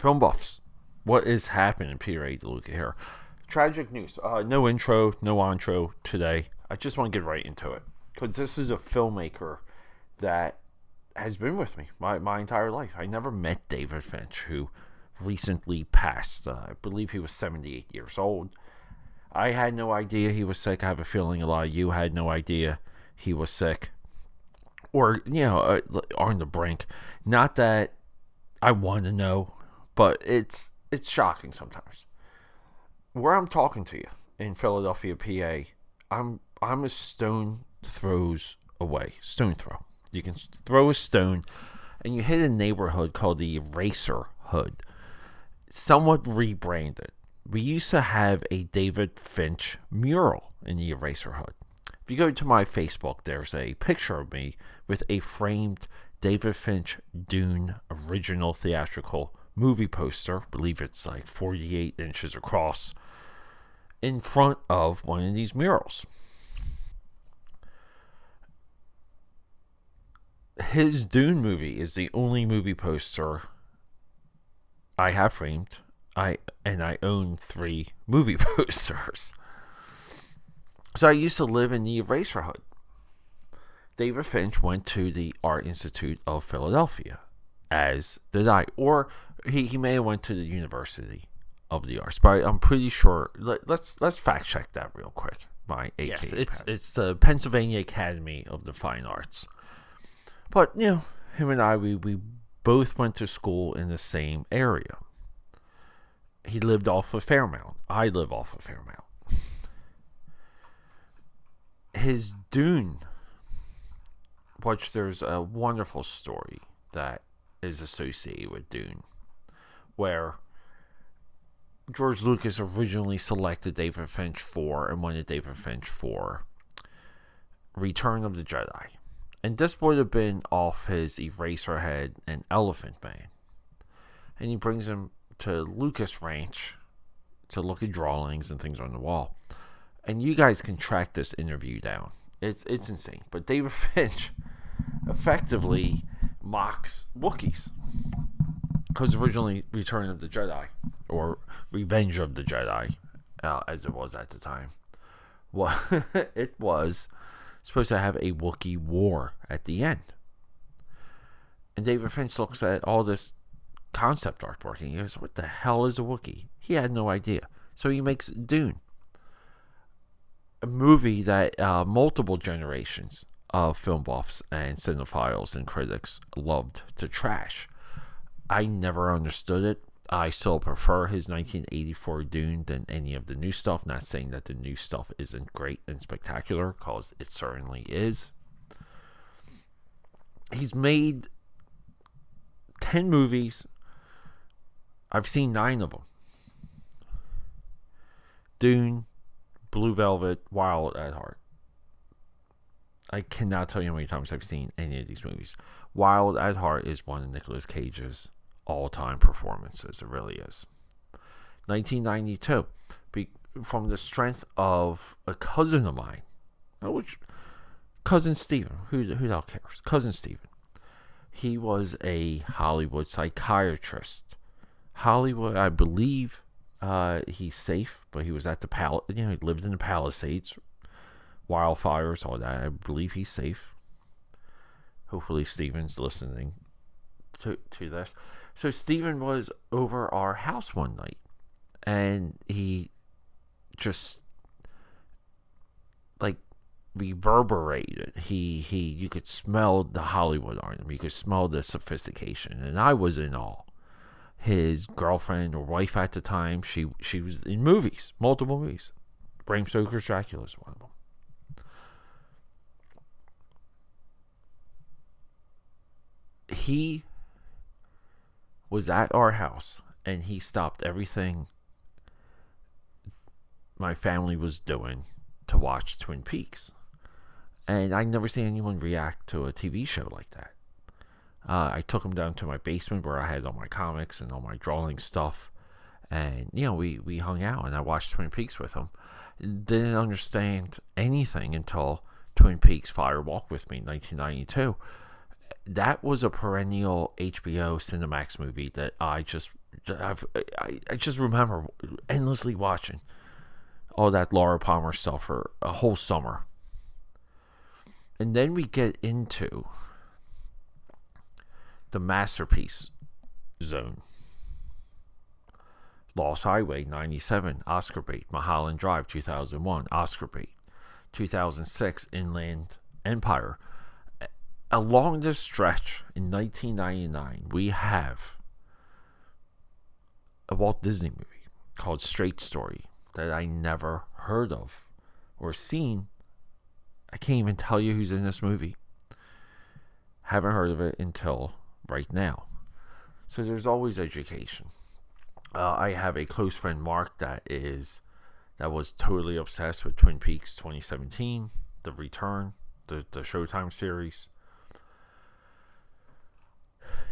Film buffs, what is happening? Peter A. DeLuca here. Tragic news. No intro, no outro today. I just want to get right into it because this is a filmmaker that has been with me my entire life. I never met David Finch, who recently passed. I believe he was 78 years old. I had no idea he was sick. I have a feeling a lot of you had no idea he was sick, or on the brink. Not that I want to know, but it's shocking sometimes. Where I'm talking to you in Philadelphia, PA, I'm a stone throws away. Stone throw. You can throw a stone, and you hit a neighborhood called the Eraser Hood, somewhat rebranded. We used to have a David Finch mural in the Eraser Hood. If you go to my Facebook, there's a picture of me with a framed David Finch Dune original theatrical movie poster. I believe it's like 48 inches across, in front of one of these murals. His Dune movie is the only movie poster I have framed. I own 3 movie posters. So I used to live in the Eraser Hood. David Finch went to the Art Institute of Philadelphia, as did I. Or he may have went to the University of the Arts, but I'm pretty sure. Let's fact check that real quick. My AKAPAD. Yes, it's the Pennsylvania Academy of the Fine Arts. But him and I, we both went to school in the same area. He lived off of Fairmount. I live off of Fairmount. His Dune, which there's a wonderful story that is associated with Dune, where George Lucas originally selected David Finch for and wanted David Finch for Return of the Jedi. And this would have been off his Eraserhead and Elephant Man. And he brings him to Lucas Ranch to look at drawings and things on the wall. And you guys can track this interview down. It's insane. But David Finch effectively mocks Wookiees. Because originally Return of the Jedi, or Revenge of the Jedi, as it was at the time, well, it was supposed to have a Wookiee war at the end. And David Finch looks at all this concept artwork and he goes, what the hell is a Wookiee? He had no idea. So he makes Dune, a movie that multiple generations of film buffs and cinephiles and critics loved to trash. I never understood it. I still prefer his 1984 Dune than any of the new stuff. Not saying that the new stuff isn't great and spectacular, because it certainly is. He's made 10 movies. I've seen 9 of them. Dune, Blue Velvet, Wild at Heart. I cannot tell you how many times I've seen any of these movies. Wild at Heart is one of Nicolas Cage's all-time performances. It really is. 1992, from the strength of a cousin of mine, cousin Steven, who the hell cares? Cousin Steven. He was a Hollywood psychiatrist. Hollywood, I believe, he's safe, but he was at the he lived in the Palisades, wildfires, all that. I believe he's safe. Hopefully Steven's listening to this. So Steven was over our house one night, and he just reverberated. You could smell the Hollywood on him. You could smell the sophistication, and I was in awe. His girlfriend or wife at the time, she was in movies, multiple movies. Bram Stoker's Dracula is one of them. He was at our house, and he stopped everything my family was doing to watch Twin Peaks. And I'd never seen anyone react to a TV show like that. I took him down to my basement where I had all my comics and all my drawing stuff. And, we hung out, and I watched Twin Peaks with him. Didn't understand anything until Twin Peaks Fire Walk with Me in 1992. That was a perennial HBO Cinemax movie that I just I just remember endlessly watching all that Laura Palmer stuff for a whole summer. And then we get into the masterpiece zone. Lost Highway, 97, Oscar bait. Mulholland Drive, 2001, Oscar bait. 2006, Inland Empire. Along this stretch in 1999, we have a Walt Disney movie called Straight Story that I never heard of or seen. I can't even tell you who's in this movie. Haven't heard of it until right now. So there's always education. I have a close friend, Mark, that was totally obsessed with Twin Peaks 2017, The Return, the Showtime series.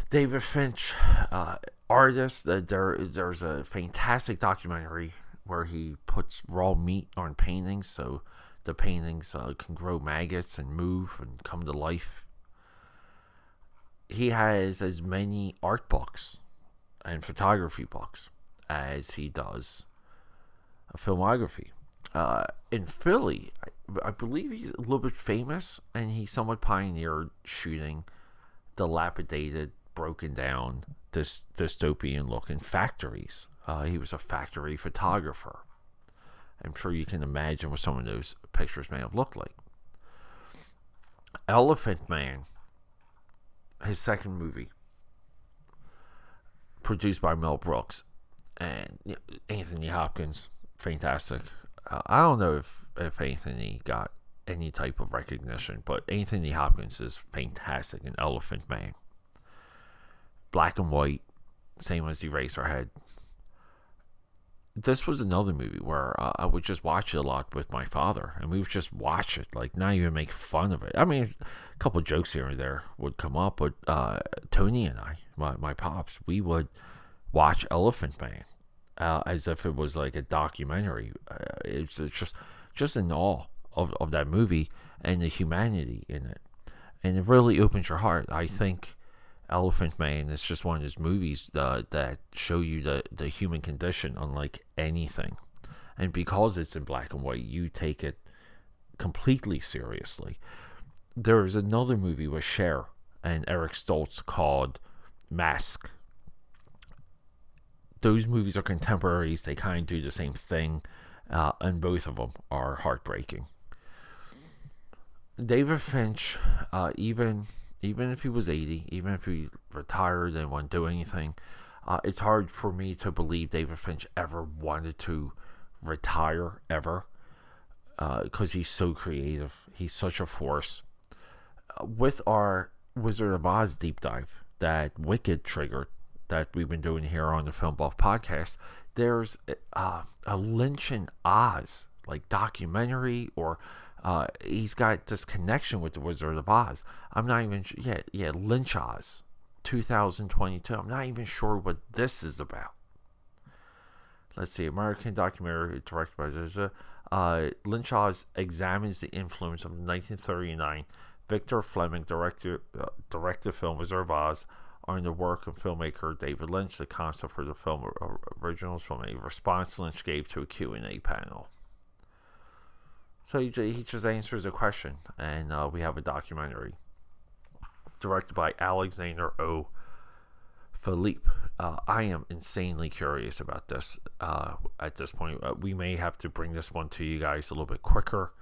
David Finch, artist. There's a fantastic documentary where he puts raw meat on paintings, so the paintings can grow maggots and move and come to life. He has as many art books and photography books as he does a filmography. In Philly, I believe he's a little bit famous, and he somewhat pioneered shooting dilapidated, broken down, dystopian looking factories. He was a factory photographer. I'm sure you can imagine what some of those pictures may have looked like. Elephant Man, his second movie, produced by Mel Brooks, and Anthony Hopkins, fantastic. I don't know if Anthony got any type of recognition, but Anthony Hopkins is fantastic in Elephant Man. Black and white, same as Eraserhead. This was another movie where I would just watch it a lot with my father, and we would just watch it, like not even make fun of it. I mean, a couple of jokes here and there would come up, but Tony and I, my pops, we would watch Elephant Man as if it was like a documentary. It's just in awe of that movie and the humanity in it, and it really opens your heart. I think Elephant Man is just one of those movies that show you the human condition unlike anything. And because it's in black and white, you take it completely seriously. There's another movie with Cher and Eric Stoltz called Mask. Those movies are contemporaries. They kind of do the same thing, and both of them are heartbreaking. David Finch, even if he was 80, even if he retired and wouldn't do anything, it's hard for me to believe David Finch ever wanted to retire, ever, because he's so creative. He's such a force. With our Wizard of Oz deep dive that Wicked triggered, that we've been doing here on the Film Buff podcast, there's a Lynch and Oz like documentary, or he's got this connection with the Wizard of Oz. I'm not even Lynch Oz 2022. I'm not even sure what this is about. Let's see, American documentary directed by Lynch Oz examines the influence of 1939 Victor Fleming directed film Wizard of Oz on the work of filmmaker David Lynch. The concept for the film originals from a response Lynch gave to a Q&A panel. So he just answers a question, and we have a documentary directed by Alexander O. Philippe. I am insanely curious about this at this point. We may have to bring this one to you guys a little bit quicker.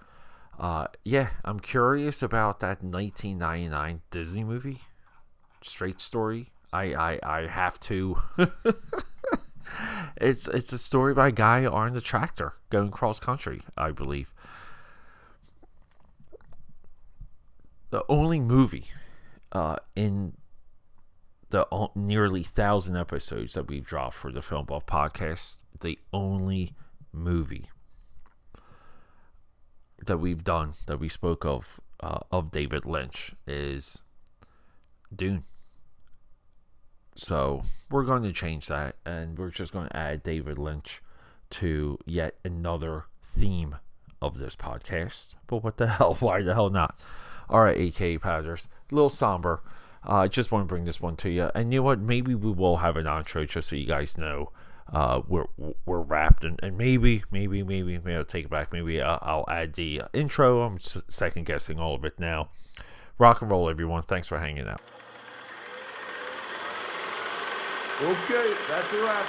I'm curious about that 1999 Disney movie, Straight Story. I have to. It's a story by a guy on the tractor going cross country, I believe. The only movie in the nearly 1,000 episodes that we've dropped for the Film Buff podcast, the only movie that we've done, that we spoke of David Lynch, is Dune. So we're going to change that, and we're just going to add David Lynch to yet another theme of this podcast. But what the hell? Why the hell not? All right, AKAPADers, a little somber. I just want to bring this one to you. And you know what? Maybe we will have an outro just so you guys know we're wrapped. And maybe I'll take it back. Maybe I'll add the intro. I'm second guessing all of it now. Rock and roll, everyone. Thanks for hanging out. Okay, that's a wrap.